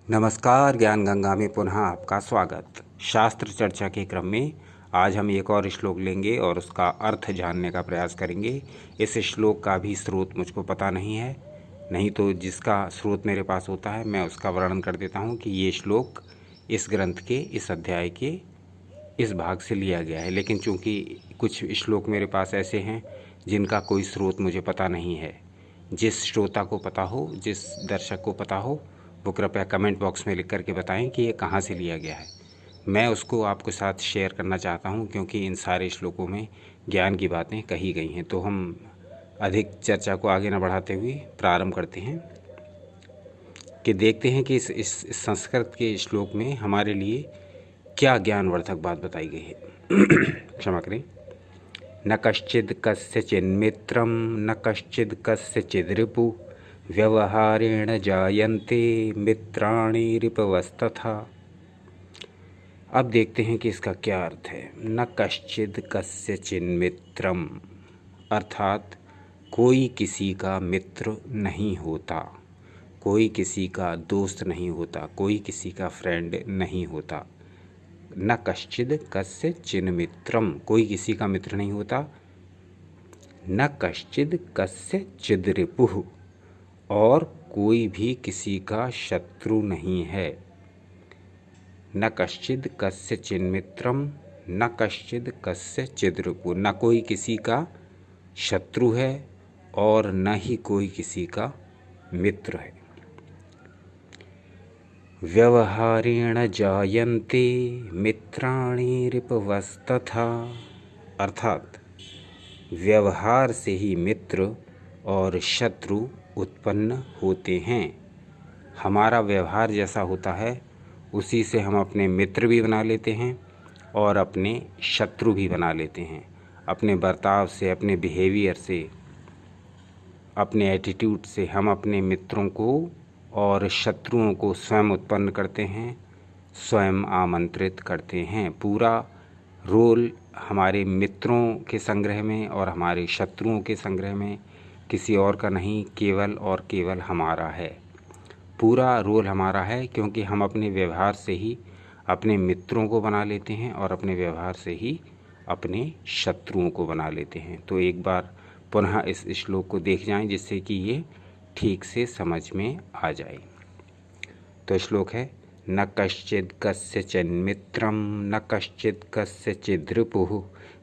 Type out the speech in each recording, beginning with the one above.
नमस्कार। ज्ञान गंगा में पुनः आपका स्वागत। शास्त्र चर्चा के क्रम में आज हम एक और श्लोक लेंगे और उसका अर्थ जानने का प्रयास करेंगे। इस श्लोक का भी स्रोत मुझको पता नहीं है, नहीं तो जिसका स्रोत मेरे पास होता है मैं उसका वर्णन कर देता हूँ कि ये श्लोक इस ग्रंथ के इस अध्याय के इस भाग से लिया गया है। लेकिन चूँकि कुछ श्लोक मेरे पास ऐसे हैं जिनका कोई स्रोत मुझे पता नहीं है, जिस श्रोता को पता हो, जिस दर्शक को पता हो, वो कृपया कमेंट बॉक्स में लिख करके बताएं कि ये कहाँ से लिया गया है। मैं उसको आपके साथ शेयर करना चाहता हूँ क्योंकि इन सारे श्लोकों में ज्ञान की बातें कही गई हैं। तो हम अधिक चर्चा को आगे न बढ़ाते हुए प्रारंभ करते हैं कि देखते हैं कि इस संस्कृत के श्लोक में हमारे लिए क्या ज्ञानवर्धक बात बताई गई है। क्षमा करें। न कश्चिद कस्यचिन्मित्रं न कश्चिद कस्यचिद् रिपु व्यवहारेण जायन्ते मित्राणि रिपवस्तथा। अब देखते हैं कि इसका क्या अर्थ है। न कश्चिद कस्यचिन्मित्रम अर्थात कोई किसी का मित्र नहीं होता, कोई किसी का दोस्त नहीं होता, कोई किसी का फ्रेंड नहीं होता। न कश्चिद कस्यचिन् मित्रम, कोई किसी का मित्र नहीं होता। न कश्चिद कस्यचिद् रिपुः, और कोई भी किसी का शत्रु नहीं है। न कश्चिद कस्यचिन् मित्रम न कश्चिद कस्यचिद् रिपुः, न कोई किसी का शत्रु है और न ही कोई किसी का मित्र है। व्यवहारेण जायन्ते मित्राणि रिपवस्तथा, अर्थात व्यवहार से ही मित्र और शत्रु उत्पन्न होते हैं। हमारा व्यवहार जैसा होता है उसी से हम अपने मित्र भी बना लेते हैं और अपने शत्रु भी बना लेते हैं। अपने बर्ताव से, अपने बिहेवियर से, अपने एटीट्यूड से हम अपने मित्रों को और शत्रुओं को स्वयं उत्पन्न करते हैं, स्वयं आमंत्रित करते हैं। पूरा रोल हमारे मित्रों के संग्रह में और हमारे शत्रुओं के संग्रह में किसी और का नहीं, केवल और केवल हमारा है। पूरा रोल हमारा है क्योंकि हम अपने व्यवहार से ही अपने मित्रों को बना लेते हैं और अपने व्यवहार से ही अपने शत्रुओं को बना लेते हैं। तो एक बार पुनः इस श्लोक को देख जाएं जिससे कि ये ठीक से समझ में आ जाए। तो श्लोक है न कश्चिद कस्यचिन् मित्रं न कश्चिद कस्यचिद् रिपुः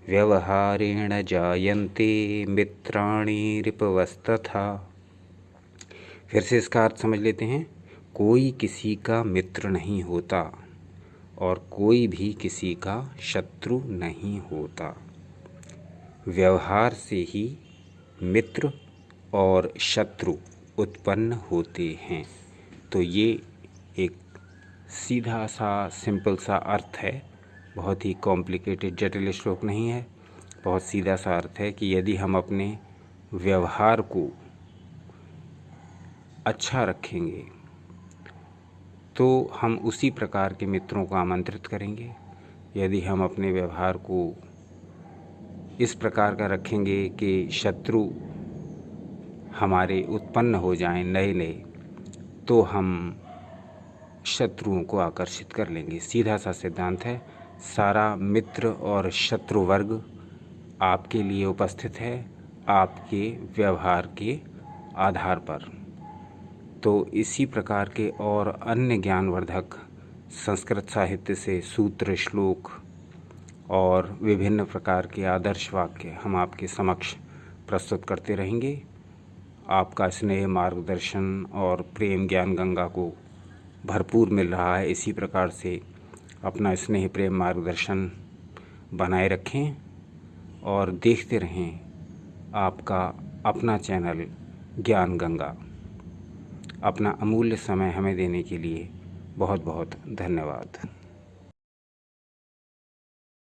व्यवहारेण जायन्ते मित्राणि रिपवस्तथा। फिर से इसका अर्थ समझ लेते हैं। कोई किसी का मित्र नहीं होता और कोई भी किसी का शत्रु नहीं होता। व्यवहार से ही मित्र और शत्रु उत्पन्न होते हैं। तो ये एक सीधा सा सिंपल सा अर्थ है, बहुत ही कॉम्प्लिकेटेड जटिल श्लोक नहीं है। बहुत सीधा सा अर्थ है कि यदि हम अपने व्यवहार को अच्छा रखेंगे तो हम उसी प्रकार के मित्रों को आमंत्रित करेंगे। यदि हम अपने व्यवहार को इस प्रकार का रखेंगे कि शत्रु हमारे उत्पन्न हो जाएं नए नए, तो हम शत्रुओं को आकर्षित कर लेंगे। सीधा सा सिद्धांत है। सारा मित्र और शत्रु वर्ग आपके लिए उपस्थित है आपके व्यवहार के आधार पर। तो इसी प्रकार के और अन्य ज्ञानवर्धक संस्कृत साहित्य से सूत्र, श्लोक और विभिन्न प्रकार के आदर्श वाक्य हम आपके समक्ष प्रस्तुत करते रहेंगे। आपका स्नेह, मार्गदर्शन और प्रेम ज्ञान गंगा को भरपूर मिल रहा है। इसी प्रकार से अपना स्नेह, प्रेम, मार्गदर्शन बनाए रखें और देखते रहें आपका अपना चैनल ज्ञान गंगा। अपना अमूल्य समय हमें देने के लिए बहुत बहुत धन्यवाद।